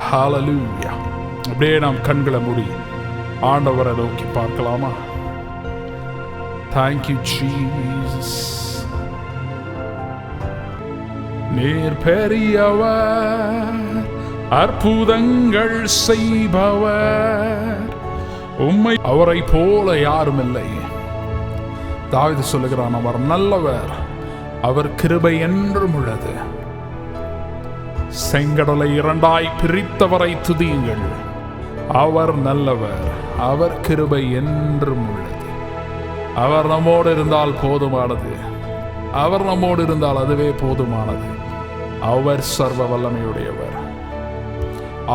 ஹalleluya. அப்படியே நாம் கண்களை மூடி ஆண்டவரை நோக்கி பார்க்கலாமா? Thank you Jesus. நீர் பெரியவர், அற்புதங்கள் செய்பவர், உம்மை அவரை போல யாரும் இல்லை. தாவீது சொல்லுகிறான், அவர் நல்லவர், அவர் கிருபை என்றும் உள்ளது. செங்கடலை இரண்டாய் பிரித்தவரை துதியுங்கள். அவர் நல்லவர், அவர் கிருபை என்றும் உள்ளது. அவர் நம்மோடு இருந்தால் போதுமானது. அவர் நம்மோடு இருந்தால் அதுவே போதுமானது. அவர் சர்வ வல்லமையுடையவர்.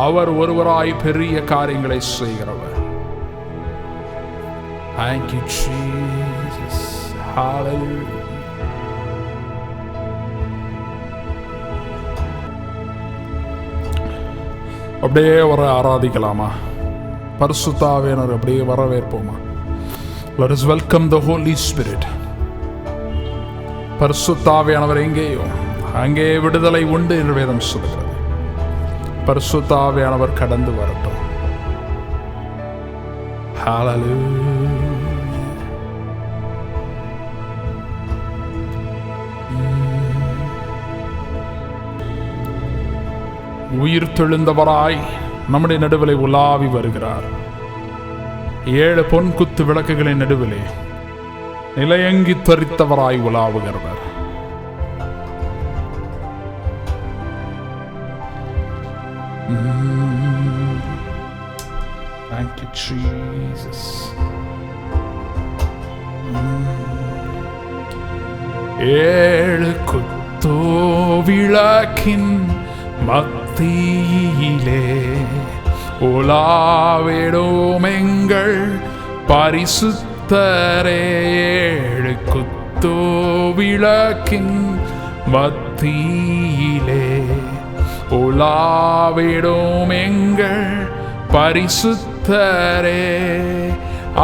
அவர் ஒருவராய் பெரிய காரியங்களை செய்கிறவர். Thank you Jesus. Hallelujah. அப்படியே வர ஆராதிக்கலாமா? பரிசுத்த ஆவியானவர் அப்படியே வரவேற்போமா? Let us welcome the Holy Spirit. பரிசுத்த ஆவியானவர் எங்கேயோ அங்கே விடுதலை உண்டு என்று வேதம் சொல்கிறது. பரிசுத்த ஆவியானவர் கடந்து வரட்டும். Hallelujah. உயிர் தெழுந்தவராய் நம்முடைய நடுவிலே உலாவி வருகிறார். 7 பொன் குத்து விளக்குகளின் நடுவிலே நிலையங்கி தரித்தவராய் உலாவுகிறவர். Thank you Jesus. ஏழு குத்து விளக்கின் மத்தியிலே உலாவிடும் எங்கள் பரிசுத்தரே. ஏழு குத்து விளக்கின் மத்தியிலே உலாவிடும் எங்கள் பரிசுத்தரே.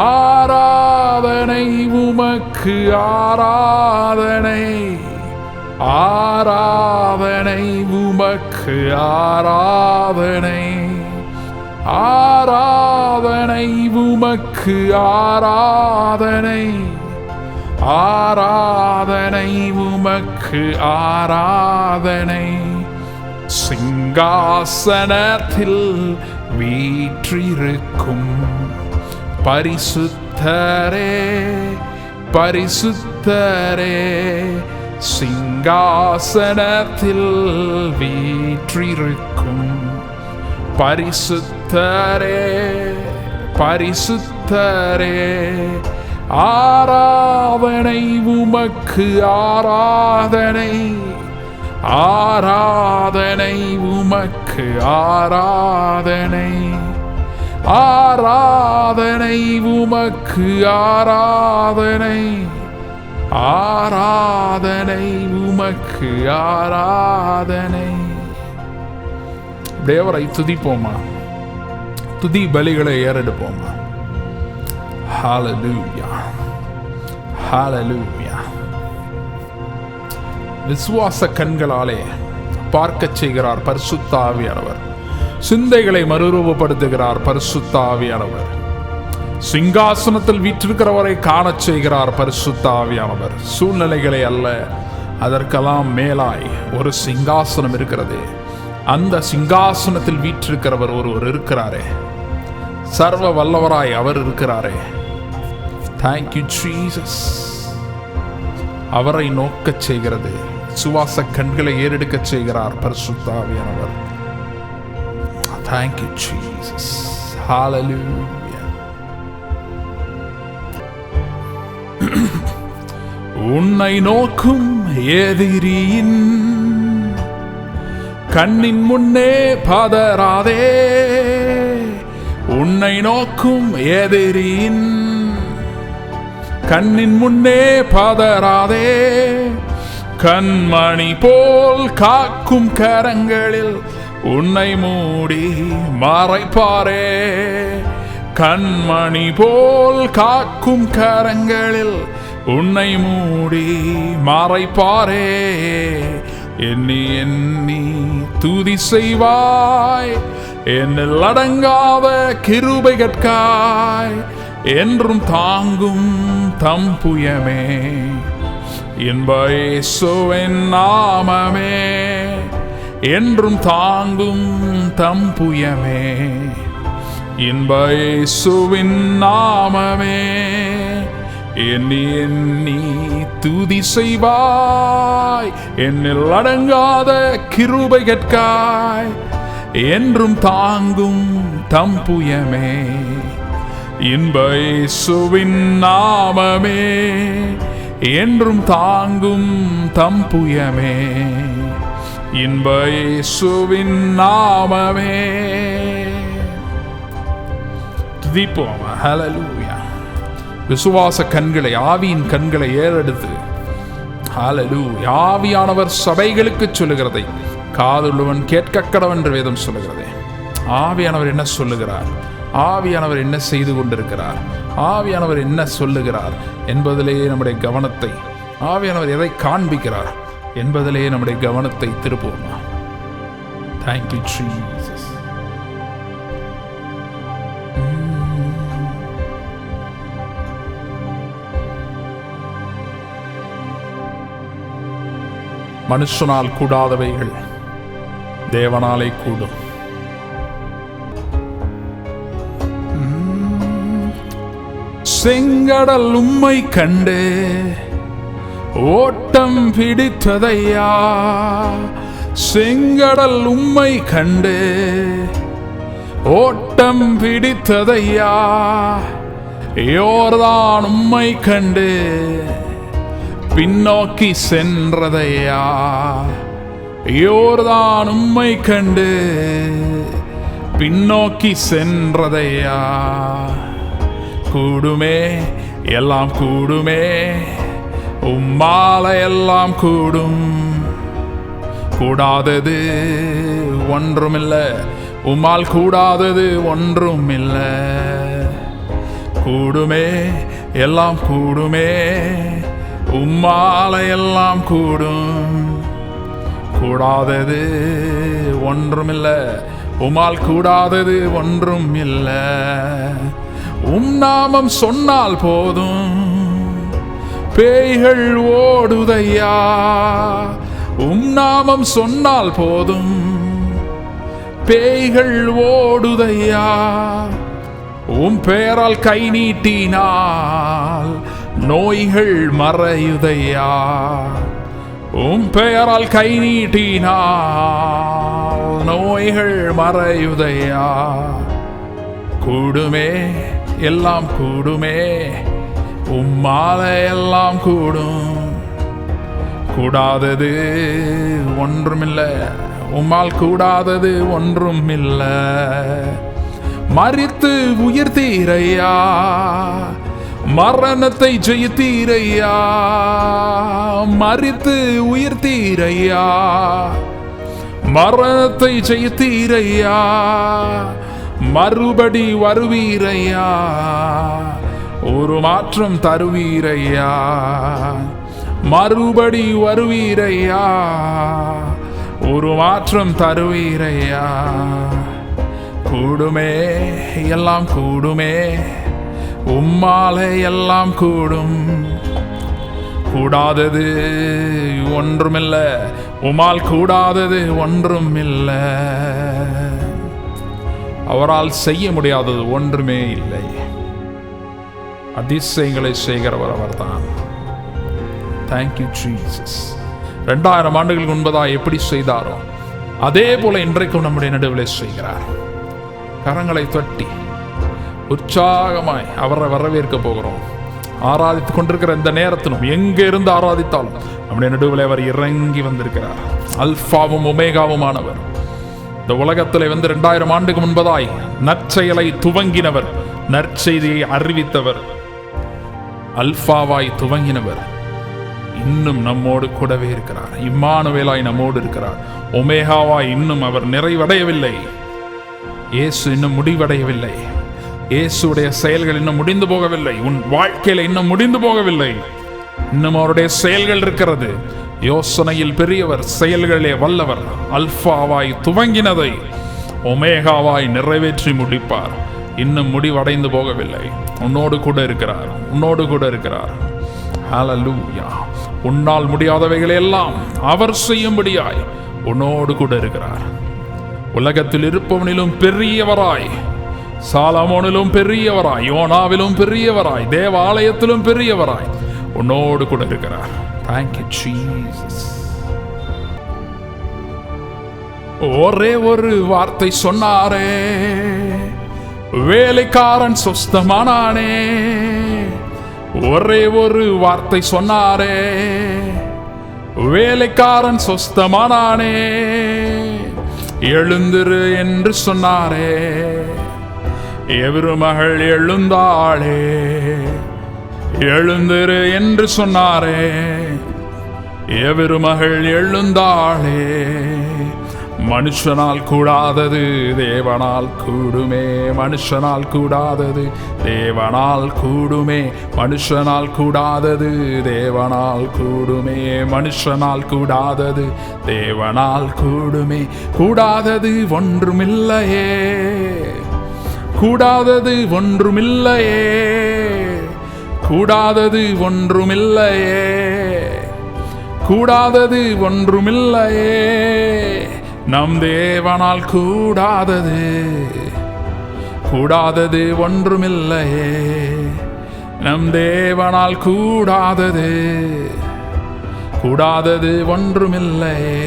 ஆராதனை உமக்கு, ஆராதனை, ஆராதனை உமக்கு, ஆராதனை, ஆராதனை உமக்கு, ஆராதனை, ஆராதனை உமக்கு, ஆராதனை. சிங்காசனத்தில் வீற்றிருக்கும் பரிசுத்தரே, பரிசுத்தரே. சிங்காசனத்தில் வீற்றிருக்கும் பரிசுத்தரே, பரிசுத்தரே. ஆராதனை உமக்கு, ஆராதனை, ஆராதனை உமக்கு, ஆராதனை, ஆராதனை உமக்கு, ஆராதனை, ஆராதனை உமக்கு, ஆராதனை. தேவரை துதிப்போமா? துதி பலிகளை ஏறெடுப்போமா? ஹalleluya, ஹalleluya. விசுவாச கண்களாலே பார்க்க செய்கிறார் பரிசுத்த ஆவியானவர். சிந்தைகளை மறுரூபப்படுத்துகிறார் பரிசுத்த ஆவியானவர். சிங்காசனத்தில் வீற்றிருக்கிறவரை காணச் செய்கிறார் பரிசுத்த ஆவியானவர். சூழ்நிலைகளை அல்ல, அதற்கெல்லாம் மேலாய் ஒரு சிங்காசனம் இருக்கிறது. அந்த சிங்காசனத்தில் வீற்றிருக்கிறவர் ஒருவர் இருக்கிறாரே, சர்வ வல்லவராய் அவர் இருக்கிறாரே. Thank you Jesus. அவரை நோக்கச் செய்கிறது. சுவாச கண்களை ஏறெடுக்கச் செய்கிறார் பரிசுத்த ஆவியானவர். Thank you Jesus. Hallelujah. உன்னை நோக்கும் எதிரியின் கண்ணின் முன்னே பதறாதே. உன்னை நோக்கும் எதிரியின் கண்ணின் முன்னே பதறாதே. கண்மணி போல் காக்கும் கரங்களில் உன்னை மூடி மறைப்பாரே. கண்மணி போல் காக்கும் கரங்களில் உன்னை மூடி மறைப்பாரே. எண்ணி எண்ணி துதி செய்வாய். என்னில் அடங்காத கிருபைகட்காய் என்றும் தாங்கும் தம் புயமே. இன்ப இயேசுவின் நாமமே என்றும் தாங்கும் தம் புயமே. இன்ப இயேசுவின் நாமமே எண்ணி எண்ணி துதி செய்வாய். என்னில் அடங்காத கிருபைகட்காய் என்றும் தாங்கும் தம் புயமே. இன்ப இயேசுவின் நாமமே என்றும் தாங்கும் தம் புயமே. இன்ப இயேசுவின் நாமமே. துதிப்போம். ஹல்லேலூயா. விசுவாச கண்களை, ஆவியின் கண்களை ஏறெடுத்து ஹல்லேலூயா. ஆவியானவர் சபைகளுக்கு சொல்லுகிறதை காதுள்ளவன் கேட்க கடவன் என்று வேதம் சொல்லுகிறதே. ஆவியானவர் என்ன சொல்லுகிறார், ஆவியானவர் என்ன செய்து கொண்டிருக்கிறார், ஆவியானவர் என்ன சொல்லுகிறார் என்பதிலேயே நம்முடைய கவனத்தை, ஆவியானவர் எதை காண்பிக்கிறார் என்பதிலேயே நம்முடைய கவனத்தை திருப்புவோமா. Thank you Jesus. மனுஷனால் கூடாதவைகள் தேவனாலே கூடும். செங்கடல் உம்மை கண்டு ஓட்டம் பிடித்ததையா. செங்கடல் உம்மை கண்டு ஓட்டம் பிடித்ததையா. யோர்தான் உம்மை கண்டு பின்னோக்கி சென்றதையா. யோர்தான் உம்மை கண்டு பின்னோக்கி சென்றதையா. கூடுமே எல்லாம் கூடுமே, உம்மால எல்லாம் கூடும். கூடாதது ஒன்றுமில்லை, உம்மால் கூடாதது ஒன்றுமில்லை. கூடுமே எல்லாம் கூடுமே, உம்மால எல்லாம் கூடும். கூடாதது ஒன்றுமில்லை, உம்மால் கூடாதது ஒன்றும் இல்லை. உம் நாமம் சொன்னால் போதும் பேய்கள் ஓடுதையா. உம் நாமம் சொன்னால் போதும் பேய்கள் ஓடுதையா. உம் பெயரால் கை நீட்டினால் நோய்கள் மறையுதையா. உம் பெயரால் கை நீட்டினால் நோய்கள் மறையுதையா. கூடுமே எல்லாம் கூடுமே, உம்மால எல்லாம் கூடும். கூடாதது ஒன்றுமில்லை, உம்மால் கூடாதது ஒன்றுமில்லை. மரித்து உயிர்த்தீரையா, மரணத்தை ஜெயித்தீரையா. மரித்து உயிர்த்தீரையா, மரணத்தை ஜெயித்தீரையா. மறுபடி வருவீரையா, ஒரு மாற்றம் தருவீரையா. மறுபடி வருவீரையா, ஒரு மாற்றம் தருவீரையா. கூடுமே எல்லாம் கூடுமே, உம்மாலே எல்லாம் கூடும். கூடாதது ஒன்றுமில்லை, உம்மால் கூடாதது ஒன்றுமில்லை. அவரால் செய்ய முடியாதது ஒன்றுமே இல்லை. அதிசயங்களை செய்கிறவர் அவர்தான். Thank you Jesus. 2000 ஆண்டுகளுக்கு முன்பதாக எப்படி செய்தாரோ அதே போல இன்றைக்கும் நம்முடைய நடுவில் செய்கிறார். கரங்களை தட்டி உற்சாகமாய் அவரை வரவேற்க போகிறோம். ஆராதித்துக் கொண்டிருக்கிற இந்த நேரத்திலும் எங்கே இருந்து ஆராதித்தாலும் நம்முடைய நடுவில் அவர் இறங்கி வந்திருக்கிறார். அல்பாவும் ஒமேகாவுமானவர். இந்த உலகத்தில் 2000 ஆண்டுக்கு முன்பதாய் நற்செயலை துவங்கினவர், நற்செய்தியை அறிவித்தவர், அல்பாவாய் துவங்கினவர் இன்னும் நம்மோடு கூடவே இருக்கிறார். இம்மானுவேலாய் நம்மோடு இருக்கிறார். ஒமேகாவாய் இன்னும் அவர் நிறைவடையவில்லை. இயேசு இன்னும் முடிவடையவில்லை. இயேசுடைய செயல்கள் இன்னும் முடிந்து போகவில்லை. உன் வாழ்க்கையில இன்னும் முடிந்து போகவில்லை. இன்னும் அவருடைய செயல்கள் இருக்கிறது. யோசனையில் பெரியவர், செயல்களே வல்லவர். அல்பாவாய் துவங்கினதை ஒமேகாவாய் நிறைவேற்றி முடிப்பார். இன்னும் முடிவடைந்து போகவில்லை. உன்னோடு கூட இருக்கிறார், உன்னோடு கூட இருக்கிறார். ஹல்லேலூயா. உன்னால் முடியாதவைகளை எல்லாம் அவர் செய்யும்படியாய் உன்னோடு கூட இருக்கிறார். உலகத்தில் இருப்பவனிலும் பெரியவராய், சாலமோனிலும் பெரியவராய், யோனாவிலும் பெரியவராய், தேவாலயத்திலும் பெரியவராய் உன்னோடு கூட இருக்கிறார். Thank you, Jesus. ஒரே ஒரு வார்த்தை சொன்னாரே, வேலைக்காரன் சொஸ்தமானானே. ஒரே ஒரு வார்த்தை சொன்னாரே, வேலைக்காரன் சொஸ்தமானானே. எழுந்திரு என்று சொன்னாரே, எவருமகள் எழுந்தாளே. எழுந்திரு என்று சொன்னாரே, எவருமகள் எழுந்தாளே. மனுஷனால் கூடாதது தேவனால் கூடுமே. மனுஷனால் கூடாதது தேவனால் கூடுமே. மனுஷனால் கூடாதது தேவனால் கூடுமே. மனுஷனால் கூடாதது தேவனால் கூடுமே. கூடாதது ஒன்றுமில்லையே, கூடாதது ஒன்றுமில்லையே, கூடாதது ஒன்றுமில்லையே, கூடாதது ஒன்றுமில்லையே. நம் தேவனால் கூடாதது, கூடாதது ஒன்றுமில்லையே. நம் தேவனால் கூடாதது, கூடாதது ஒன்றுமில்லையே.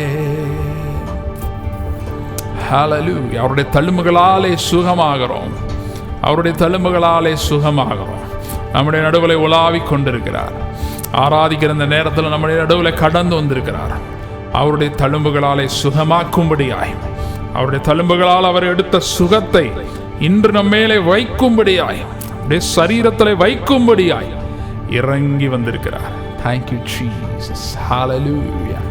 ஹல்லேலூயா. அவருடைய தழும்புகளாலே சுகமாகிறோம், அவருடைய தழும்புகளாலே சுகமாகிறோம். நம்முடைய நடுவில் உலாவிக் கொண்டிருக்கிறார். ஆராதிக்கிற இந்த நேரத்தில் நம்முடைய நடுவில் கடந்து வந்திருக்கிறார். அவருடைய தழும்புகளாலே சுகமாக்கும்படியாய், அவருடைய தழும்புகளால் அவர் எடுத்த சுகத்தை இன்று நம்மேலே வைக்கும்படியாய், சரீரத்தில் வைக்கும்படியாய் இறங்கி வந்திருக்கிறார். Thank you, Jesus. Hallelujah.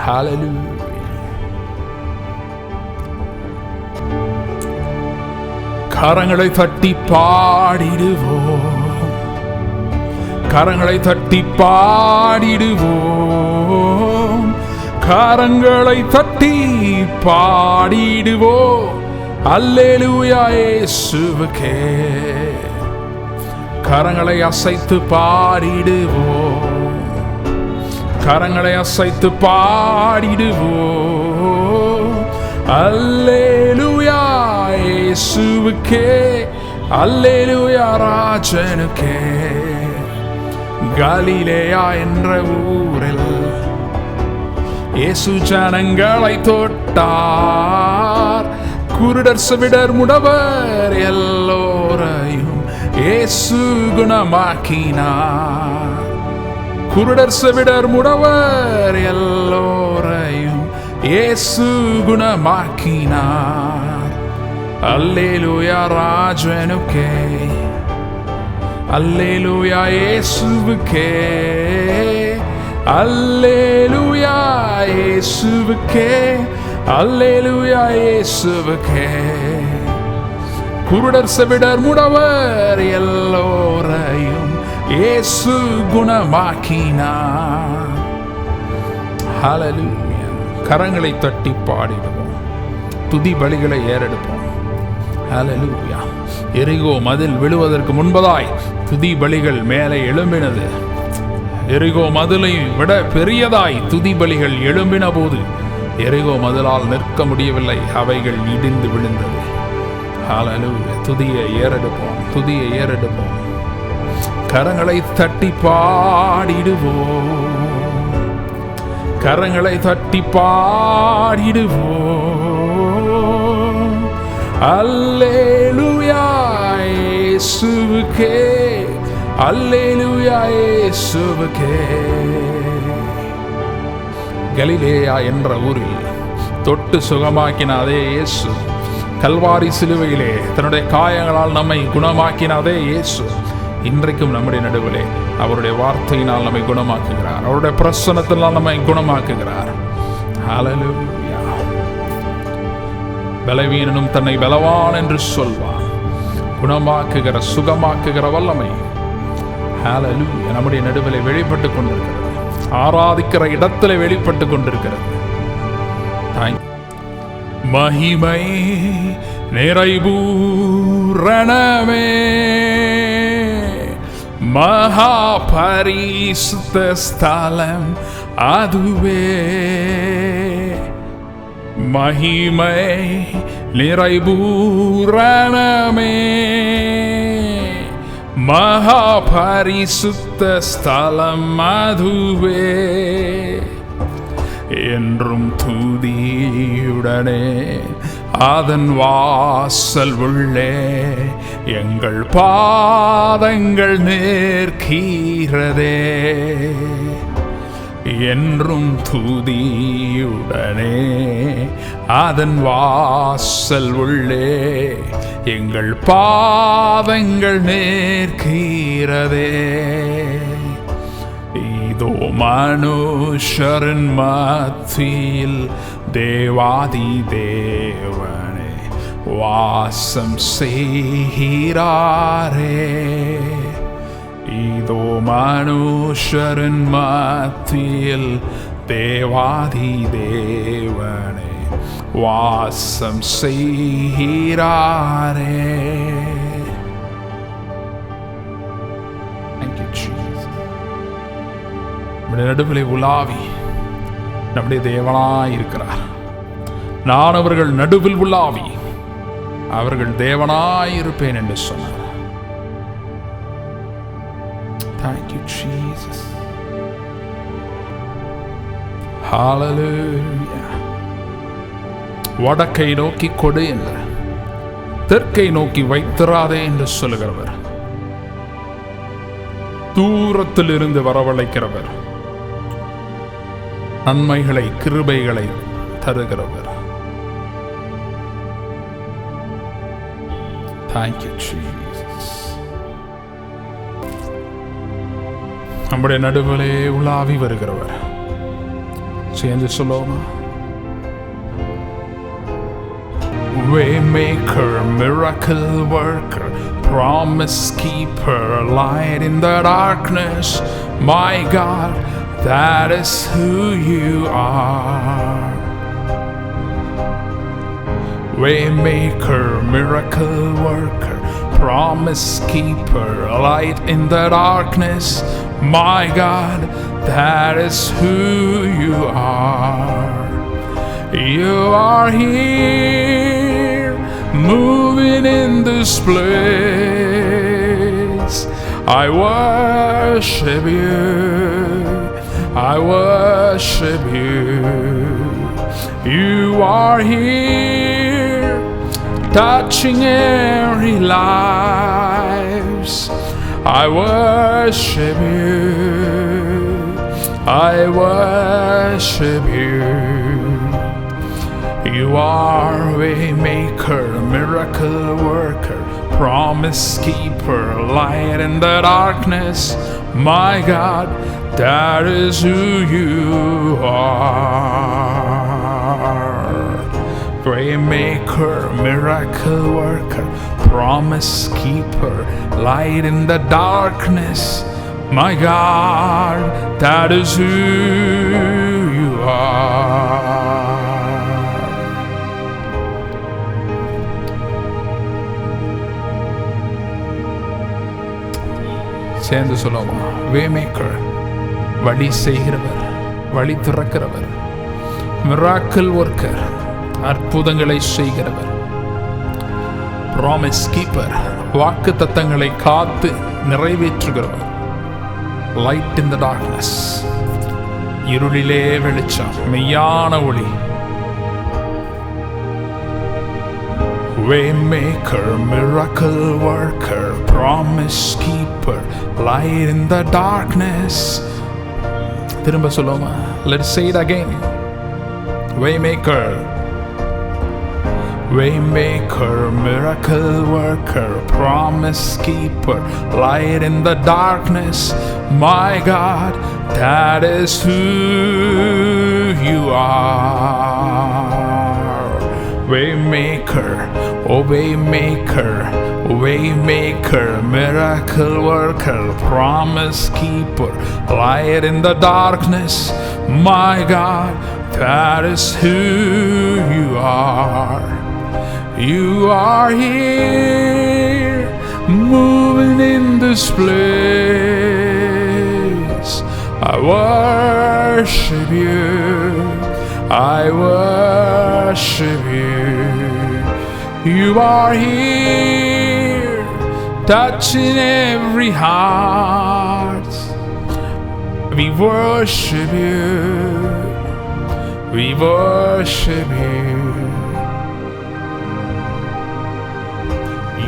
Hallelujah. கரங்களை தட்டி பாடிடுவோம், கரங்களை தட்டி பாடிடுவோம், கரங்களை தட்டி பாடிடுவோம். அல்லேலூயா இயேசுவுக்கே. கரங்களை அசைத்து பாடிடுவோம், கரங்களை அசைத்து பாடிடுவோம். அல்லேலூயா இயேசுவுக்கே, அல்லேலூயா ராஜனுக்கே. கலிலேயா என்ற ஊரில் இயேசு ஜனங்களை தொட்டார். குருடர் செவிடர் முடவர் எல்லோரையும் இயேசு குணமாக்கினார். குருடர் செவிடர் முடவர் எல்லோரையும் இயேசு குணமாக்கினார். அல்லேலூயா ராஜனுக்கே, அல்லேலூயா இயேசுவுக்கே, அல்லேலூயா இயேசுவுக்கே, அல்லேலூயா இயேசுவுக்கே. குருடர் செவிடர் முடவர் எல்லோரையும் இயேசு குணமாக்கினார். ஹல்லேலூயா. கரங்களை தட்டி பாடிடுவோம், துதி பலிகளை ஏறெடுப்போம். ஹல்லேலூயா. எரிகோ மதில் விழுவதற்கு முன்பதாய் துதி பலிகள் மேலே எழும்பினது. எரிகோ மதிலை விட பெரியதாய் துதி பலிகள் எழும்பின போது எரிகோ மதிலால் நிற்க முடியவில்லை, அவைகள் இடிந்து விழுந்தது. ஹல்லேலூயா. துதியை ஏறெடுப்போம், துதியை ஏறெடுப்போம். கரங்களை தட்டி பாடிடுவோம், கரங்களை தட்டி பாடிடுவோம். அல்லேலூயா இயேசுவுக்கே, அல்லேலூயா இயேசுவுக்கே. கலிலேயா என்ற ஊரில் தொட்டு சுகமாக்கின அதே இயேசு, கல்வாரி சிலுவையிலே தன்னுடைய காயங்களால் நம்மை குணமாக்கின அதே இயேசு இன்றைக்கும் நம்முடைய நடுவிலே அவருடைய வார்த்தையினால் நம்மை குணமாக்குகிறார். அவருடைய பிரசன்னத்தினால் நம்மை குணமாக்குகிறார். ஹல்லேலூயா. பலவீனனும் தன்னை பலவான் என்று சொல்வான். குணமாக்குகிற சுகமாக்குகிற வல்லமை ஹல்லேலூயா நம்முடைய நடுவிலே வெளிப்பட்டு கொண்டிருக்கிறது. ஆராதிக்கிற இடத்துல வெளிப்பட்டு கொண்டிருக்கிறது. மகிமை நிறைபூரணமே, மகா பரிசுத்த ஸ்தலம் அதுவே. மகிமை நிறைபூரணமே, மகா பரிசுத்த ஸ்தலம் அதுவே. என்றும் துதியுடனே அதன் வாசல் உள்ளே எங்கள் பாதங்கள் நேர்க்கிறதே. என்றும் துதியுடனே அதன் வாசல் உள்ளே எங்கள் பாதங்கள் நேர்க்கிறதே. இதோ மனுஷரின் மத்தியில் தேவாதி தேவனே வாசம் செய்கிறாரே. இதோ மனுஷரின் மத்தியில் தேவாதி தேவனே வாசம் செய்கிறாரே. நம்முடைய நடுவிலே உலாவி நம்முடைய தேவனாய் இருக்கிறார். நான் அவர்கள் நடுவில் உலாவி அவர்கள் தேவனாய் இருப்பேன் என்று சொன்னார். Thank you, Jesus. Hallelujah. வடக்கை நோக்கி கொடு என்று, தெற்கை நோக்கி வைத்திராதே என்று சொல்லுகிறவர், தூரத்தில் இருந்து வரவழைக்கிறவர், நன்மைகளை கிருபைகளை தருகிறவர். Thank you, Jesus. நம்முடைய நடுவிலே உலாவி வருகிறவர். சேர்ந்து சொல்லுவோமா? Waymaker, miracle worker, promise keeper, light in the darkness, my God, that is who you are. Waymaker, miracle worker, promise keeper, light in the darkness, my God, that is who you are. You are here, moving in this place. I worship you, I worship you. You are here, touching every life. I worship you, I worship you. You are waymaker, miracle worker, promise keeper, light in the darkness, my God, that is who you are. Waymaker, miracle worker, promise keeper, light in the darkness, my God, that is who you are. சேர்ந்து சொல்லுவோம். Waymaker, வழி செய்கிறவர், வழி திறக்கிறவர், miracle worker, அற்புதங்களை செய்கிறவர், promise keeper, வாக்கு தத்தங்களை காத்து நிறைவேற்றுகிறவர், லைட் இன் த டார்க்னஸ், இருளிலே வெளிச்சம், மெய்யான ஒளி. Waymaker, miracle worker, promise keeper, light in the darkness. திரும்ப சொல்லுவோமா? Let's say it again. Waymaker, waymaker, miracle worker, promise keeper, light in the darkness, my God, that is who you are. Waymaker, oh waymaker, Waymaker, miracle worker, promise keeper, light in the darkness, my God, that is who you are. You are here, moving in this place. I worship you, I worship you. You are here, touching every heart. We worship you, we worship you.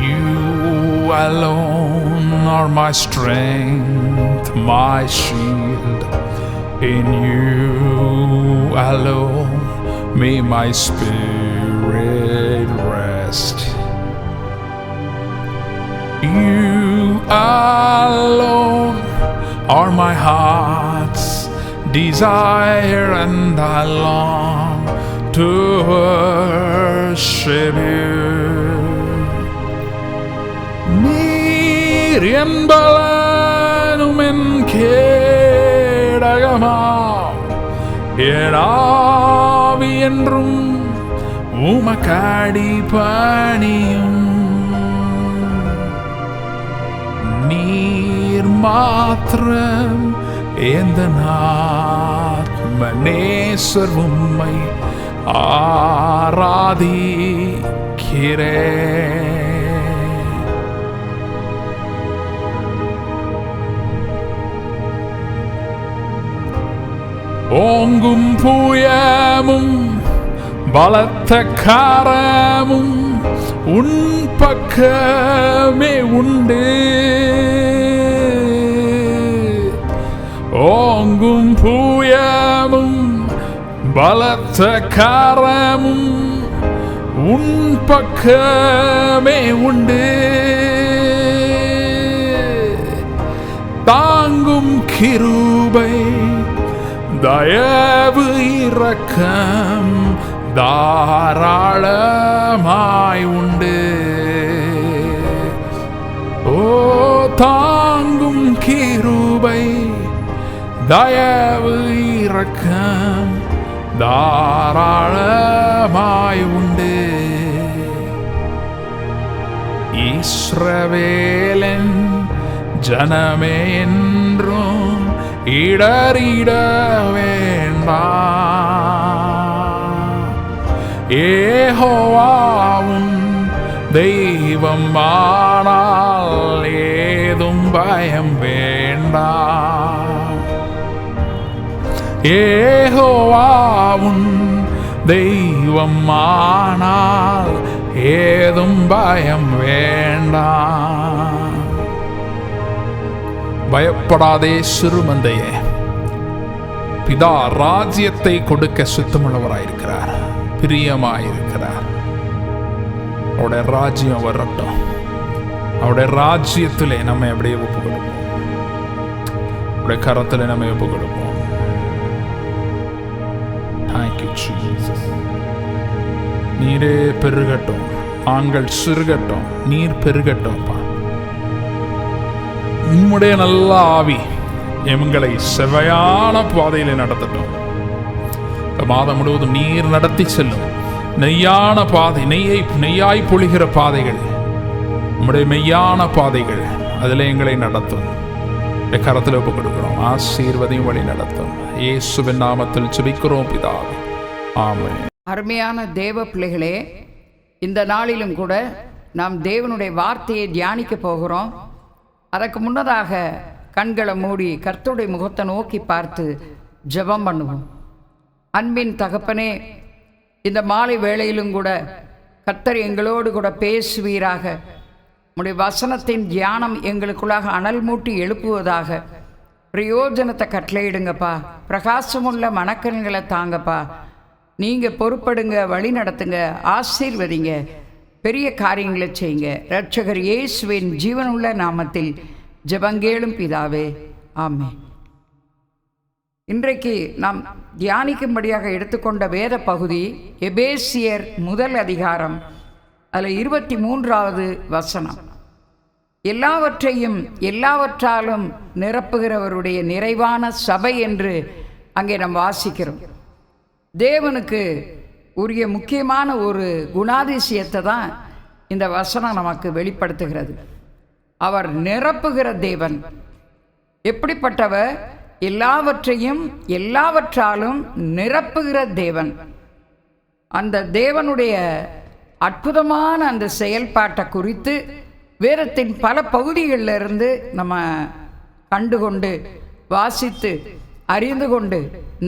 You alone are my strength, my shield. In you alone may my spirit rest. You alone are my heart's desire, and I long to worship you. நீர் என்பலனும் என் கேடகமாம், என் ஆவி என்றும் உமக்கடி பணியும். நீர் மாத்திரம் எந்த ஆத்மநேசர் உம்மை ஆராதிக்கிறேன். ஓங்கும் புயமும் பலத்த காரமும் உன் பக்கமே உண்டு. ஓங்கும் புயமும் பலத்த காரமும் உன் பக்கமே உண்டு. தாங்கும் கிருபை தயவு இரக்கம் தாராளமாய் உண்டு. ஓ தாங்கும் கிருபை தயவு இரக்கம் தாராளமாய் உண்டு. இஸ்ரவேலின் ஜனமே என்றும் இடறிட வேண்டாம். யெகோவாவும் தெய்வமானால் ஏதும் பயம் வேண்டாம். யெகோவாவும் தெய்வமானால் ஏதும் பயம் வேண்டாம். பயப்படாதே சிறுமந்தையே, பிதா ராஜ்யத்தை கொடுக்க சுத்தமுள்ளவராயிருக்கிறார், பிரியமாயிருக்கிறார். அவருடைய ராஜ்யம் வரட்டும். அவருடைய ராஜ்யத்திலே நம்ம அப்படியே ஒப்பு கொடுப்போம். அவருடைய கரத்தில் நம்ம ஒப்பு கொடுப்போம். Thank you, Jesus. நீரே பெருகட்டும், ஆண்கள் சிறுகட்டும், நீர் பெருகட்டும்ப்பா. உம்முடைய நல்ல ஆவி எங்களை செவையான பாதையில் நடத்தட்டும். இந்த மாதம் முழுவதும் நீர் நடத்தி செல்லும் நெய்யான பாதை, நெய்யாய் பொழிகிற பாதைகள், உம்முடைய மெய்யான பாதைகள், அதில் எங்களை நடத்தும். கரத்தில் ஒப்பு கொடுக்கிறோம். ஆசீர்வதியும் வழி நடத்தும். இயேசுவின் நாமத்தில் ஜெபிக்கிறோம் பிதாவே, ஆமென். அருமையான தேவ பிள்ளைகளே, இந்த நாளிலும் கூட நாம் தேவனுடைய வார்த்தையை தியானிக்க போகிறோம். அதற்கு முன்னதாக கண்களை மூடி கர்த்தருடைய முகத்தை நோக்கி பார்த்து ஜெபம் பண்ணுவோம். அன்பின் தகப்பனே, இந்த மாலை வேளையிலும் கூட கர்த்தர் எங்களோடு கூட பேசுவீராக. உம்முடைய வசனத்தின் தியானம் எங்களுக்குள்ளாக அனல் மூட்டி எழுப்புவதாக. பிரயோஜனத்தை கட்டளையிடுங்கப்பா. பிரகாசமுள்ள மனக்கண்களை தாங்கப்பா. நீங்கள் பொறுப்படுங்க, வழி நடத்துங்க, ஆசீர்வதிங்க, பெரிய காரியங்களை செய்யுங்க. இரட்சகர் இயேசுவின் ஜீவனுள்ள நாமத்தில் ஜெபங்கேளும் பிதாவே, ஆமென். இன்றைக்கு நாம் தியானிக்கும்படியாக எடுத்துக்கொண்ட வேத பகுதி எபேசியர் 1 அதிகாரம், அதில் 23வது வசனம். எல்லாவற்றையும் எல்லாவற்றாலும் நிரப்புகிறவருடைய நிறைவான சபை என்று அங்கே நாம் வாசிக்கிறோம். தேவனுக்கு உரிய முக்கியமான ஒரு குணாதிசயத்தை தான் இந்த வசனம் நமக்கு வெளிப்படுத்துகிறது. அவர் நிரப்புகிற தேவன். எப்படிப்பட்டவர்? எல்லாவற்றையும் எல்லாவற்றாலும் நிரப்புகிற தேவன். அந்த தேவனுடைய அற்புதமான அந்த செயல்பாட்டை குறித்து வேதத்தின் பல பகுதிகளிலிருந்து நம்ம கண்டுகொண்டு வாசித்து அறிந்து கொண்டு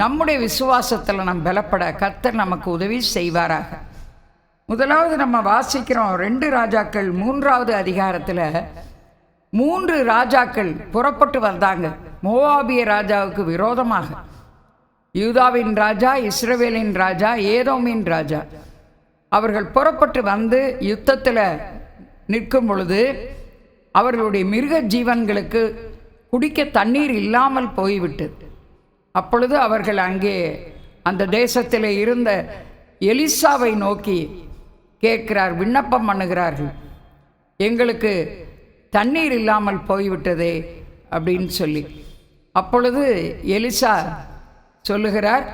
நம்முடைய விசுவாசத்தில் நம் பலப்பட கர்த்தர் நமக்கு உதவி செய்வாராக. முதலாவது நம்ம வாசிக்கிறோம் 2 ராஜாக்கள் 3வது அதிகாரத்தில் 3 ராஜாக்கள் புறப்பட்டு வந்தாங்க மோவாபிய ராஜாவுக்கு விரோதமாக. யூதாவின் ராஜா, இஸ்ரவேலின் ராஜா, ஏதோமின் ராஜா. அவர்கள் புறப்பட்டு வந்து யுத்தத்தில் நிற்கும் பொழுது அவர்களுடைய மிருக ஜீவன்களுக்கு குடிக்க தண்ணீர் இல்லாமல் போய்விட்டது. அப்பொழுது அவர்கள் அங்கே அந்த தேசத்தில் இருந்த எலிசாவை நோக்கி கேட்கிறார், விண்ணப்பம் பண்ணுகிறார்கள், எங்களுக்கு தண்ணீர் இல்லாமல் போய்விட்டதே அப்படின்னு சொல்லி. அப்பொழுது எலிசா சொல்லுகிறார்,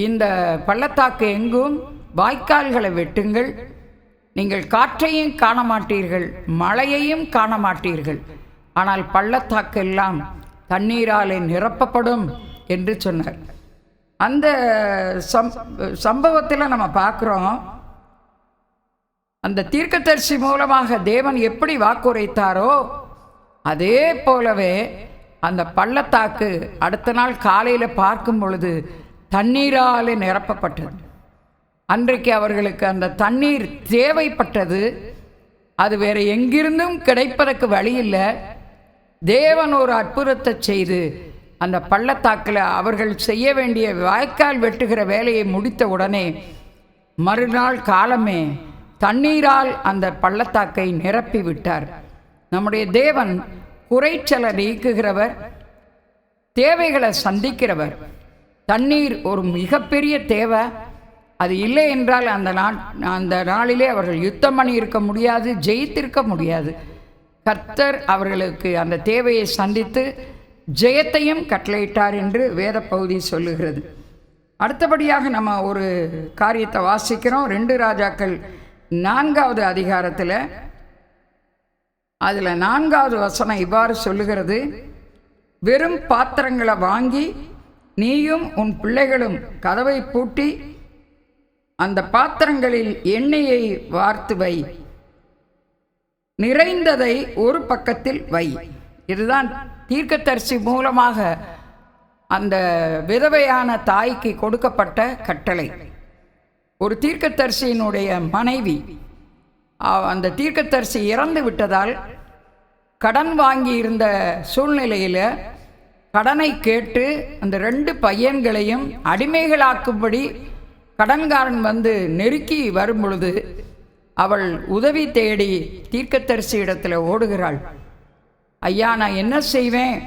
இந்த பள்ளத்தாக்கு எங்கும் வாய்க்கால்களை வெட்டுங்கள், நீங்கள் காற்றையும் காண மாட்டீர்கள், மழையையும் காண மாட்டீர்கள், ஆனால் பள்ளத்தாக்கு எல்லாம் தண்ணீராலே நிரப்பப்படும் என்று சொன்னார். அந்த சம்பவத்தில் நம்ம பார்க்குறோம், அந்த தீர்க்கதரிசி மூலமாக தேவன் எப்படி வாக்குரைத்தாரோ அதே போலவே அந்த பள்ளத்தாக்கு அடுத்த நாள் காலையில் பார்க்கும் பொழுது தண்ணீராலே நிரப்பப்பட்டது. அன்றைக்கு அவர்களுக்கு அந்த தண்ணீர் தேவைப்பட்டது. அது வேறு எங்கிருந்தும் கிடைப்பதற்கு வழி இல்லை. தேவன் ஒரு அற்புதத்தை செய்து அந்த பள்ளத்தாக்கில் அவர்கள் செய்ய வேண்டிய வாய்க்கால் வெட்டுகிற வேலையை முடித்த உடனே மறுநாள் காலமே தண்ணீரால் அந்த பள்ளத்தாக்கை நிரப்பி விட்டார். நம்முடைய தேவன் குறைச்சலை நீக்குகிறவர், தேவைகளை சந்திக்கிறவர். தண்ணீர் ஒரு மிகப்பெரிய தேவை. அது இல்லை என்றால் அந்த நாளிலே அவர்கள் யுத்தம் பண்ணி இருக்க முடியாது, ஜெயித்திருக்க முடியாது. கர்த்தர் அவர்களுக்கு அந்த தேவையை சந்தித்து ஜெயத்தையும் கட்டளையிட்டார் என்று வேத பகுதி சொல்லுகிறது. அடுத்தபடியாக நம்ம ஒரு காரியத்தை வாசிக்கிறோம் 2 ராஜாக்கள் 4வது அதிகாரத்தில். அதில் 4வது வசனம் இவ்வாறு சொல்லுகிறது, வெறும் பாத்திரங்களை வாங்கி நீயும் உன் பிள்ளைகளும் கதவை பூட்டி அந்த பாத்திரங்களில் எண்ணெயை வார்த்து வை, நிறைந்ததை ஒரு பக்கத்தில் வை. இதுதான் தீர்க்கதரிசி மூலமாக அந்த விதவையான தாய்க்கு கொடுக்கப்பட்ட கட்டளை. ஒரு தீர்க்கதரிசியினுடைய மனைவி, அந்த தீர்க்கதரிசி இறந்து விட்டதால் கடன் வாங்கி இருந்த சூழ்நிலையில் கடனை கேட்டு அந்த 2 பையன்களையும் அடிமைகளாக்கும்படி கடன்காரன் வந்து நெருக்கி வரும் பொழுது அவள் உதவி தேடி தீர்க்கதரிசி இடத்துல ஓடுகிறாள். ஐயா, நான் என்ன செய்வேன்?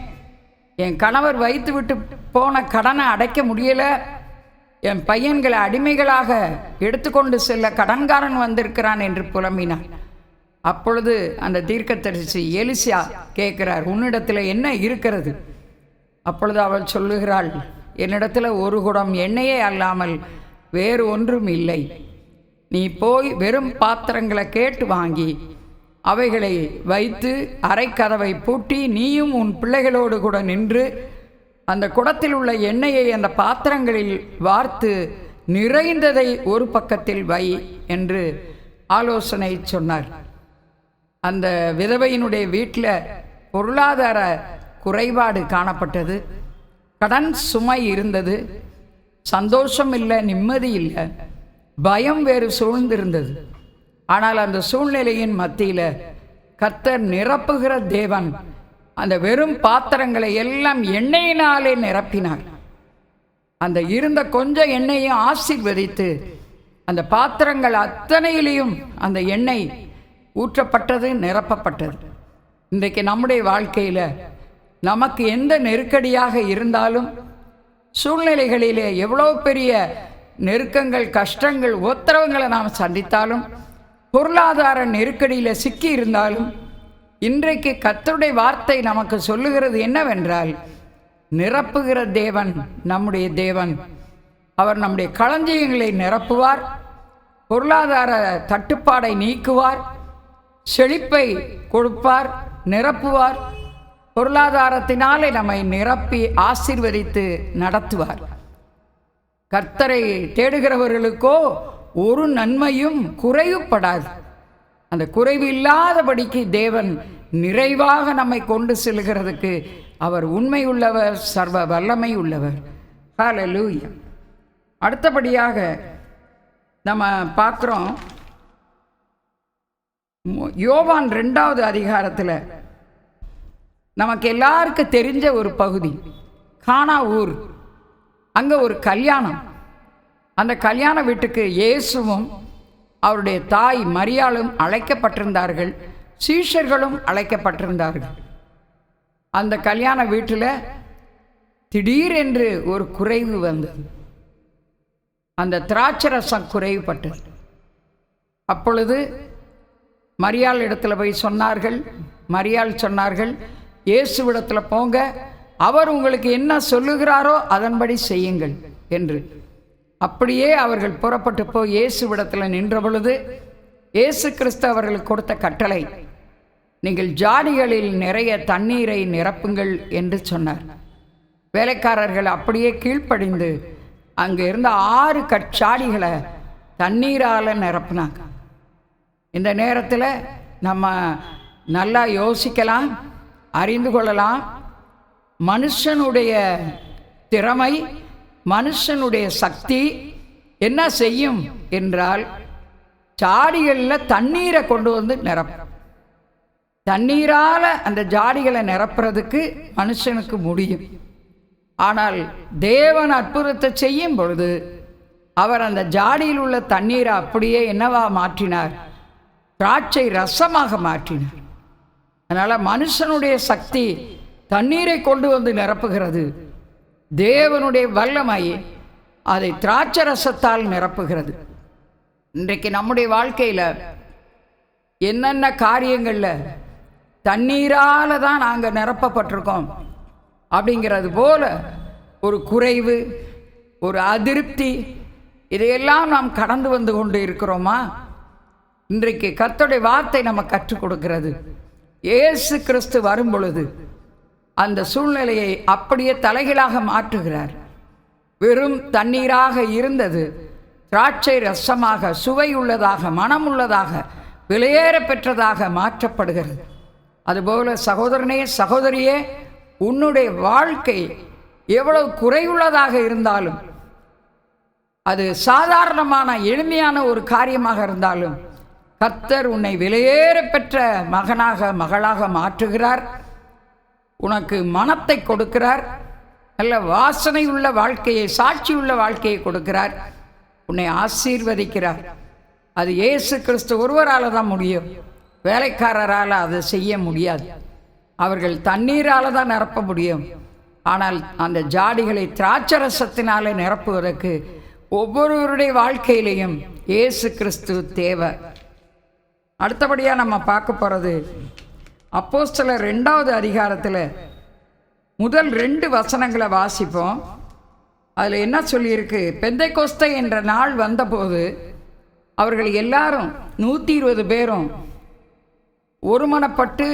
என் கணவர் வைத்து விட்டு போன கடனை அடைக்க முடியலை, என் பையன்களை அடிமைகளாக எடுத்துக்கொண்டு செல்ல கடன்காரன் வந்திருக்கிறான் என்று புலம்பினான். அப்பொழுது அந்த தீர்க்கதரிசி எலிசா கேட்கிறார், உன்னிடத்தில் என்ன இருக்கிறது? அப்பொழுது அவள் சொல்லுகிறாள், என்னிடத்தில் ஒரு குடம் எண்ணெயே அல்லாமல் வேறு ஒன்றும் இல்லை. நீ போய் வெறும் பாத்திரங்களை கேட்டு வாங்கி அவைகளை வைத்து அரைக்கதவை பூட்டி நீயும் உன் பிள்ளைகளோடு கூட நின்று அந்த குடத்தில் உள்ள எண்ணெயை அந்த பாத்திரங்களில் வார்த்து நிறைந்ததை ஒரு பக்கத்தில் வை என்று ஆலோசனை சொன்னார். அந்த விதவையினுடைய வீட்டில் பொருளாதார குறைபாடு காணப்பட்டது, கடன் சுமை இருந்தது, சந்தோஷம் இல்லை, நிம்மதி இல்லை, பயம் வேறு சூழ்ந்திருந்தது. ஆனால் அந்த சூழ்நிலையின் மத்தியில் கர்த்தர் நிரப்புகிற தேவன் அந்த வெறும் பாத்திரங்களை எல்லாம் எண்ணெயினாலே நிரப்பினார். அந்த இருந்த கொஞ்சம் எண்ணெயும் ஆசீர்வதித்து அந்த பாத்திரங்கள் அத்தனையிலையும் அந்த எண்ணெய் ஊற்றப்பட்டது, நிரப்பப்பட்டது. இன்றைக்கு நம்முடைய வாழ்க்கையில் நமக்கு எந்த நெருக்கடியாக இருந்தாலும், சூழ்நிலைகளிலே எவ்வளோ பெரிய நெருக்கங்கள், கஷ்டங்கள், உத்தரவுகளை நாம் சந்தித்தாலும், பொருளாதார நெருக்கடியில் சிக்கி இருந்தாலும், இன்றைக்கு கர்த்தருடைய வார்த்தை நமக்கு சொல்லுகிறது என்னவென்றால், நிரப்புகிற தேவன் நம்முடைய தேவன். அவர் நம்முடைய களஞ்சியங்களை நிரப்புவார், பொருளாதார தட்டுப்பாடை நீக்குவார், செழிப்பை கொடுப்பார், நிரப்புவார். பொருளாதாரத்தினாலே நம்மை நிரப்பி ஆசீர்வதித்து நடத்துவார். கர்த்தரை தேடுகிறவர்களுக்கோ ஒரு நன்மையும் குறைவுபடாது. அந்த குறைவு இல்லாதபடிக்கு தேவன் நிறைவாக நம்மை கொண்டு செல்கிறதுக்கு அவர் உண்மை உள்ளவர், சர்வ வல்லமை உள்ளவர். ஹல்லேலூயா. அடுத்தபடியாக நம்ம பார்க்குறோம், யோவான் 2வது அதிகாரத்தில் நமக்கு எல்லாருக்கும் தெரிஞ்ச ஒரு பகுதி, கானா ஊர். அங்கே ஒரு கல்யாணம். அந்த கல்யாண வீட்டுக்கு இயேசுவும் அவருடைய தாய் மரியாளும் அழைக்கப்பட்டிருந்தார்கள், சீஷர்களும் அழைக்கப்பட்டிருந்தார்கள். அந்த கல்யாண வீட்டில் திடீரென்று ஒரு குறைவு வந்தது. அந்த திராட்சரசம் குறைவுபட்டது. அப்பொழுது மரியாள் இடத்துல போய் சொன்னார்கள். மரியாள் சொன்னார்கள், இயேசுவிடத்தில் போங்க, அவர் உங்களுக்கு என்ன சொல்லுகிறாரோ அதன்படி செய்யுங்கள் என்று. அப்படியே அவர்கள் புறப்பட்டு போய் இயேசுவிடத்தில் நின்ற பொழுது இயேசு கிறிஸ்து அவர்களுக்கு கொடுத்த கட்டளை, நீங்கள் ஜாடிகளில் நிறைய தண்ணீரை நிரப்புங்கள் என்று சொன்னார். வேலைக்காரர்கள் அப்படியே கீழ்ப்படிந்து அங்கே இருந்த 6 கற்சாடிகளை தண்ணீரால் நிரப்புனாங்க. இந்த நேரத்தில் நம்ம நல்லா யோசிக்கலாம், அறிந்து கொள்ளலாம். மனுஷனுடைய திறமை, மனுஷனுடைய சக்தி என்ன செய்யும் என்றால், ஜாடிகளில் தண்ணீரை கொண்டு வந்து நிரப்பும். தண்ணீரால் அந்த ஜாடிகளை நிரப்புறதுக்கு மனுஷனுக்கு முடியும். ஆனால் தேவன் அற்புதத்தை செய்யும் பொழுது அவர் அந்த ஜாடியில் உள்ள தண்ணீரை அப்படியே என்னவா மாற்றினார்? திராட்சை ரசமாக மாற்றினார். அதனால் மனுஷனுடைய சக்தி தண்ணீரை கொண்டு வந்து நிரப்புகிறது, தேவனுடைய வல்லமை அதை திராட்சை ரசத்தால் நிரப்புகிறது. இன்றைக்கு நம்முடைய வாழ்க்கையில் என்னென்ன காரியங்களில் தண்ணீரால் தான் நாங்கள் நிரப்பப்பட்டிருக்கோம் அப்படிங்கிறது போல ஒரு குறைவு, ஒரு அதிருப்தி, இதையெல்லாம் நாம் கடந்து வந்து கொண்டு இருக்கிறோமா? இன்றைக்கு கர்த்தருடைய வார்த்தை நம்ம கற்றுக் கொடுக்கிறது. இயேசு கிறிஸ்து வரும் பொழுது அந்த சூழ்நிலையை அப்படியே தலைகீழாக மாற்றுகிறார். வெறும் தண்ணீராக இருந்தது திராட்சை ரசமாக, சுவையுள்ளதாக, மனமுள்ளதாக, விலையேற பெற்றதாக மாற்றப்படுகிறது. அதுபோல சகோதரனே, சகோதரியே, உன்னுடைய வாழ்க்கை எவ்வளவு குறைவுள்ளதாக இருந்தாலும், அது சாதாரணமான எளிமையான ஒரு காரியமாக இருந்தாலும், கர்த்தர் உன்னை விலையேற பெற்ற மகனாக, மகளாக மாற்றுகிறார். உனக்கு மனத்தை கொடுக்கிறார், நல்ல வாசனை உள்ள வாழ்க்கையை, சாட்சி உள்ள வாழ்க்கையை கொடுக்கிறார், உன்னை ஆசீர்வதிக்கிறார். அது இயேசு கிறிஸ்து ஒருவரால் தான் முடியும், வேலைக்காரரால் அதை செய்ய முடியாது. அவர்கள் தண்ணீரால் தான் நிரப்ப முடியும். ஆனால் அந்த ஜாடிகளை திராட்சரசத்தினாலே நிரப்புவதற்கு ஒவ்வொருவருடைய வாழ்க்கையிலையும் இயேசு கிறிஸ்து தேவை. அடுத்தபடியாக நம்ம பார்க்க போகிறது அப்போஸ்தலர் 2வது அதிகாரத்தில் முதல் 2 வசனங்களை வாசிப்போம். அதில் என்ன சொல்லியிருக்கு? பெந்தைக்கோஸ்தை என்ற நாள் வந்தபோது அவர்கள் எல்லாரும் 120 பேரும் ஒருமனப்பட்டு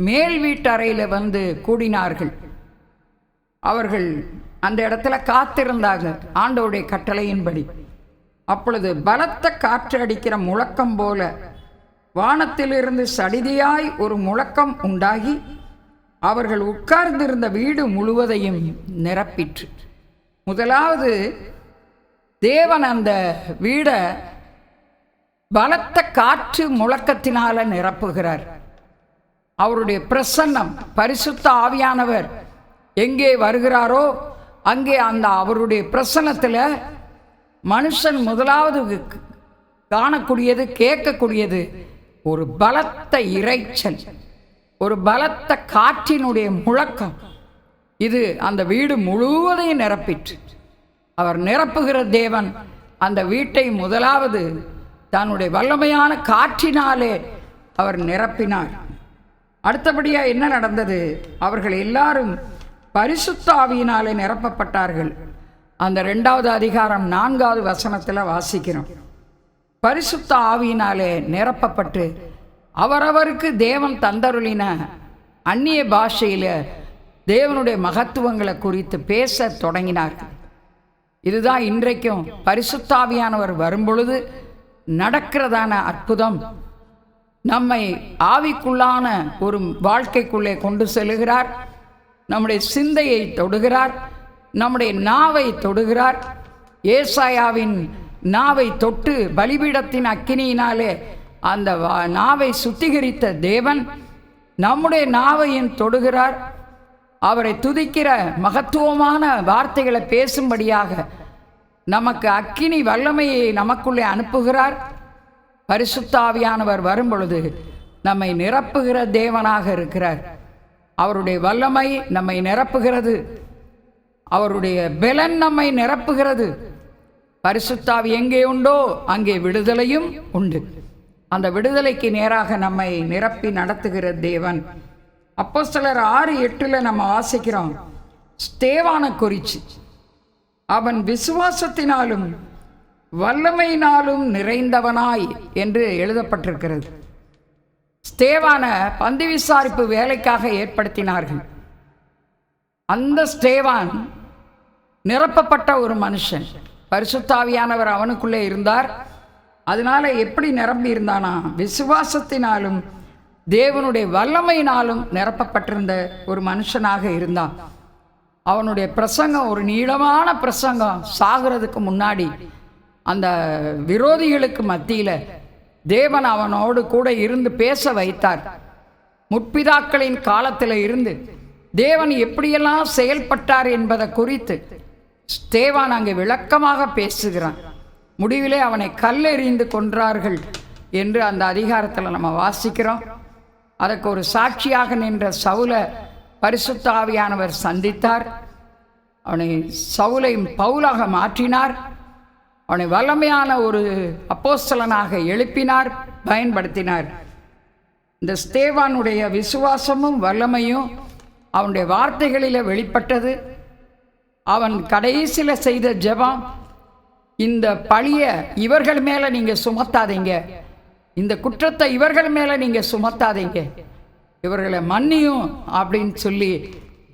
மேல் வீட்டறையில் வந்து கூடினார்கள். அவர்கள் அந்த இடத்துல காத்திருந்தாங்க ஆண்டவருடைய கட்டளையின்படி. அப்பொழுது பலத்த காற்று அடிக்கிற முழக்கம் போல வானத்திலிருந்து சடிதியாய் ஒரு முழக்கம் உண்டாகி அவர்கள் உட்கார்ந்திருந்த வீடு முழுவதையும் நிரப்பிற்று. முதலாவது தேவன் அந்த வீடை பலத்த காற்று முழக்கத்தினால நிரப்புகிறார். அவருடைய பிரசன்னம், பரிசுத்த ஆவியானவர் எங்கே வருகிறாரோ அங்கே அந்த அவருடைய பிரசன்னத்தில் மனுஷன் முதலாவது காணக்கூடியது, கேட்கக்கூடியது ஒரு பலத்த இரைச்சல், ஒரு பலத்த காற்றினுடைய முழக்கம். இது அந்த வீடு முழுவதையும் நிரப்பிற்று. அவர் நிரப்புகிற தேவன் அந்த வீட்டை முதலாவது தன்னுடைய வல்லமையான காற்றினாலே அவர் நிரப்பினார். அடுத்தபடியாக என்ன நடந்தது? அவர்கள் எல்லாரும் பரிசுத்த ஆவியினாலே நிரப்பப்பட்டார்கள். அந்த 2வது அதிகாரம் 4வது வசனத்தில் வாசிக்கிறோம். பரிசுத்த ஆவியினாலே நிரப்பப்பட்டு அவரவருக்கு தேவன் தந்தருளின அந்நிய பாஷையில் தேவனுடைய மகத்துவங்களை குறித்து பேச தொடங்கினார்கள். இதுதான் இன்றைக்கும் பரிசுத்த ஆவியானவர் வரும்பொழுது நடக்கிறதான அற்புதம். நம்மை ஆவிக்குள்ளான ஒரு வாழ்க்கைக்குள்ளே கொண்டு செல்கிறார். நம்முடைய சிந்தையை தொடுகிறார், நம்முடைய நாவை தொடுகிறார். ஏசாயாவின் நாவை தொட்டு பலிபீடத்தின் அக்கினியினாலே அந்த நாவை சுத்திகரித்த தேவன் நம்முடைய நாவையும் தொடுகிறார். அவரை துதிக்கிற மகத்துவமான வார்த்தைகளை பேசும்படியாக நமக்கு அக்கினி வல்லமையை நமக்குள்ளே அனுப்புகிறார். பரிசுத்த ஆவியானவர் வரும்பொழுது நம்மை நிரப்புகிற தேவனாக இருக்கிறார். அவருடைய வல்லமை நம்மை நிரப்புகிறது, அவருடைய பெலன் நம்மை நிரப்புகிறது. பரிசுத்த ஆவி எங்கே உண்டோ அங்கே விடுதலையும் உண்டு. அந்த விடுதலைக்கு நேராக நம்மை நிரப்பி நடத்துகிற தேவன். அப்போஸ்தலர் 6:8 நம்ம வாசிக்கிறோம். ஸ்தேவானை குறித்து, அவன் விசுவாசத்தினாலும் வல்லமையினாலும் நிறைந்தவனாய் என்று எழுதப்பட்டிருக்கிறது. ஸ்தேவான பந்தி விசாரிப்பு வேலைக்காக ஏற்படுத்தினார்கள். அந்த ஸ்தேவான் நிரப்பப்பட்ட ஒரு மனுஷன். பரிசுத்த ஆவியானவர் அவனுக்குள்ளே இருந்தார். அதனால எப்படி நிரம்பி இருந்தானா? விசுவாசத்தினாலும் தேவனுடைய வல்லமையினாலும் நிரப்பப்பட்டிருந்த ஒரு மனுஷனாக இருந்தான். அவனுடைய பிரசங்கம் ஒரு நீளமான பிரசங்கம். சாகிறதுக்கு முன்னாடி அந்த விரோதிகளுக்கு மத்தியில் தேவன் அவனோடு கூட இருந்து பேச வைத்தார். முற்பிதாக்களின் காலத்தில் இருந்து தேவன் எப்படியெல்லாம் செயல்பட்டார் என்பதை குறித்து ஸ்தேவான் அங்கே விளக்கமாக பேசுகிறான். முடிவிலே அவனை கல்லெறிந்து கொன்றார்கள் என்று அந்த அதிகாரத்தில் நம்ம வாசிக்கிறோம். அதற்கு ஒரு சாட்சியாக நின்ற சவுலை பரிசுத்த ஆவியானவர் சந்தித்தார். அவனை சவுலை பவுலாக மாற்றினார். அவனை வல்லமையான ஒரு அப்போஸ்தலனாக எழுப்பினார், பயன்படுத்தினார். இந்த ஸ்தேவானுடைய விசுவாசமும் வல்லமையும் அவனுடைய வார்த்தைகளில் வெளிப்பட்டது. அவன் கடைசியில் செய்த ஜெபம், இந்த பழியை இவர்கள் மேலே நீங்கள் சுமத்தாதீங்க, இந்த குற்றத்தை இவர்கள் மேலே நீங்கள் சுமத்தாதீங்க, இவர்களை மன்னியும் அப்படின்னு சொல்லி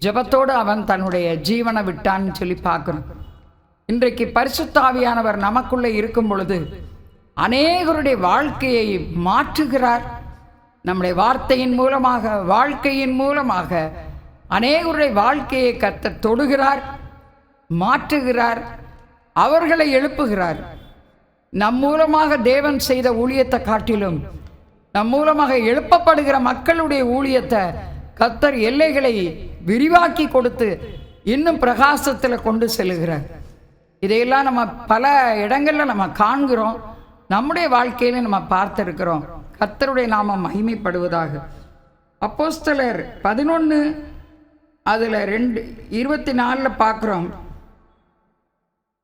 ஜெபத்தோடு அவன் தன்னுடைய ஜீவனை விட்டான்னு சொல்லி பார்க்குறோம். இன்றைக்கு பரிசுத்த ஆவியானவர் நமக்குள்ளே இருக்கும் பொழுது அநேகருடைய வாழ்க்கையை மாற்றுகிறார். நம்முடைய வார்த்தையின் மூலமாக, வாழ்க்கையின் மூலமாக அநேகருடைய வாழ்க்கையை கர்த்தர் தொடுகிறார், மாற்றுகிறார், அவர்களை எழுப்புகிறார். நம் மூலமாக தேவன் செய்த ஊழியத்தை காட்டிலும் நம் மூலமாக எழுப்பப்படுகிற மக்களுடைய ஊழியத்தை கர்த்தர் எல்லைகளை விரிவாக்கி கொடுத்து இன்னும் பிரகாசத்தில் கொண்டு செல்லுகிறார். இதையெல்லாம் நம்ம பல இடங்களில் நம்ம காண்கிறோம், நம்முடைய வாழ்க்கையில நம்ம பார்த்திருக்கிறோம். கர்த்தருடைய நாமம் மகிமைப்படுவதாக. அப்போஸ்தலர் 11 அதில் 24 பார்க்குறோம்.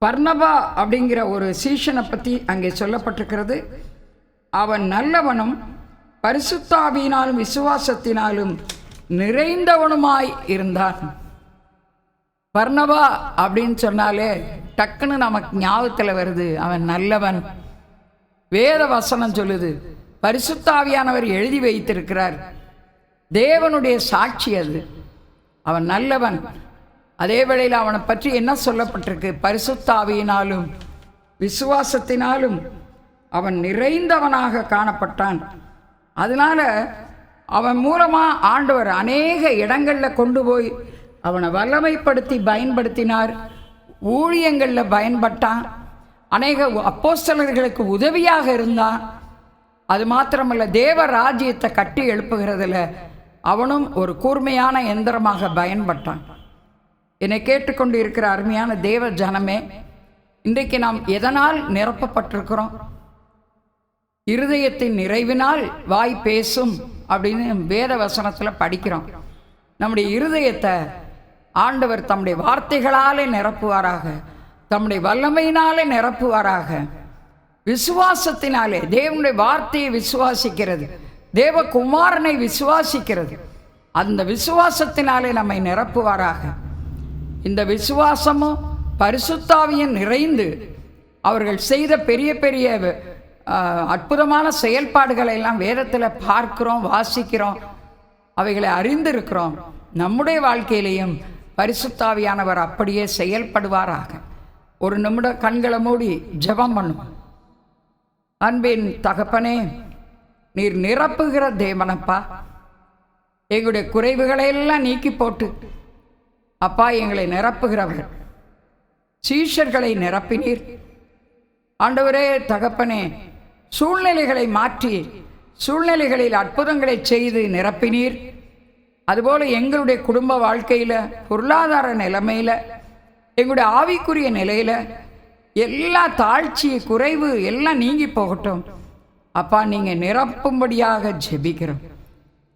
பர்னபா அப்படிங்கிற ஒரு சீஷனை பற்றி அங்கே சொல்லப்பட்டிருக்கிறது. அவன் நல்லவனும் பரிசுத்த ஆவியினாலும் விசுவாசத்தினாலும் நிறைந்தவனுமாய் இருந்தான். பர்னபா அப்படின்னு சொன்னாலே டக்குன்னு நமக்கு ஞாபகத்தில் வருது, அவன் நல்லவன். வேத வசனம் சொல்லுது, பரிசுத்த ஆவியானவர் எழுதி வைத்திருக்கிறார், தேவனுடைய சாட்சி அது. அவன் நல்லவன். அதே வேளையில் அவனை பற்றி என்ன சொல்லப்பட்டிருக்கு? பரிசுத்த ஆவியினாலும் விசுவாசத்தினாலும் அவன் நிறைந்தவனாக காணப்பட்டான். அதனால அவன் மூலமாக ஆண்டவர் அநேக இடங்களில் கொண்டு போய் அவனை வல்லமைப்படுத்தி பயன்படுத்தினார். ஊழியங்களில் பயன்பட்டான். அநேக அப்போஸ்தலர்களுக்கு உதவியாக இருந்தான். அது மாத்திரமல்ல, தேவ ராஜ்யத்தை கட்டி எழுப்புகிறதுல அவனும் ஒரு கூர்மையான எந்திரமாக பயன்பட்டான். என்னை கேட்டுக்கொண்டு இருக்கிற அருமையான தேவ ஜனமே, இன்றைக்கு நாம் எதனால் நிரப்பப்பட்டிருக்கிறோம்? இருதயத்தின் நிறைவினால் வாய் பேசும் அப்படின்னு வேத வசனத்தில் படிக்கிறோம். நம்முடைய இருதயத்தை ஆண்டவர் தம்முடைய வார்த்தைகளாலே நிரப்புவாராக, தம்முடைய வல்லமையினாலே நிரப்புவாராக. விசுவாசத்தினாலே, தேவனுடைய வார்த்தையை விசுவாசிக்கிறது, தேவகுமாரனை விசுவாசிக்கிறது. அந்த விசுவாசத்தினாலே நம்மை நிரப்புவாராக. இந்த விசுவாசமும் பரிசுத்தாவியும் நிறைந்து அவர்கள் செய்த பெரிய பெரிய அற்புதமான செயல்பாடுகளை எல்லாம் வேதத்தில் பார்க்கிறோம், வாசிக்கிறோம், அவைகளை அறிந்திருக்கிறோம். நம்முடைய வாழ்க்கையிலையும் பரிசுத்தாவியானவர் அப்படியே செயல்படுவாராக. ஒரு நிமிடம் கண்களை மூடி ஜெபம் பண்ணும். அன்பின் தகப்பனே, நீர் நிரப்புகிற தேவனப்பா, எங்களுடைய குறைவுகளை எல்லாம் நீக்கி போட்டு அப்பா எங்களை நிரப்புகிறவர். சீஷர்களை நிரப்பினீர் ஆண்டவரே. தகப்பனே, சூழ்நிலைகளை மாற்றி சூழ்நிலைகளில் அற்புதங்களை செய்து நிரப்பினீர். அதுபோல் எங்களுடைய குடும்ப வாழ்க்கையில், பொருளாதார நிலைமையில், எங்களுடைய ஆவிக்குரிய நிலையில் எல்லா தாழ்ச்சி குறைவு எல்லாம் நீங்கி போகட்டும் அப்பா. நீங்கள் நிரப்பும்படியாக ஜெபிக்கிறோம்.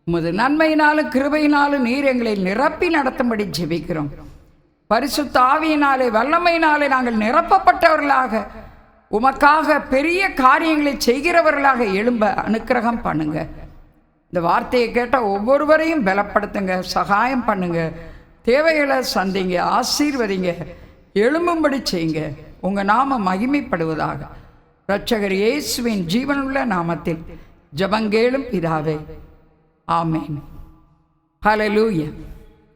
உமது நன்மையினாலும் கிருபையினாலும் நீர் எங்களை நிரப்பி நடத்தும்படி ஜெபிக்கிறோம். பரிசுத்த ஆவியினாலே வல்லமையினாலே நாங்கள் நிரப்பப்பட்டவர்களாக உமக்காக பெரிய காரியங்களை செய்கிறவர்களாக எழும்ப அனுக்கிரகம் பண்ணுங்க. இந்த வார்த்தையை கேட்ட ஒவ்வொருவரையும் பலப்படுத்துங்க, சகாயம் பண்ணுங்க, தேவைகளை சந்திங்க, ஆசீர்வதிங்க, எழும்பும்படி செய்யுங்க. உங்கள் நாம மகிமைப்படுவதாக. இரட்சகர் இயேசுவின் ஜீவனுள்ள நாமத்தில் ஜெபங்கேளும் பிதாவே, ஆமென். ஹல்லேலூயா.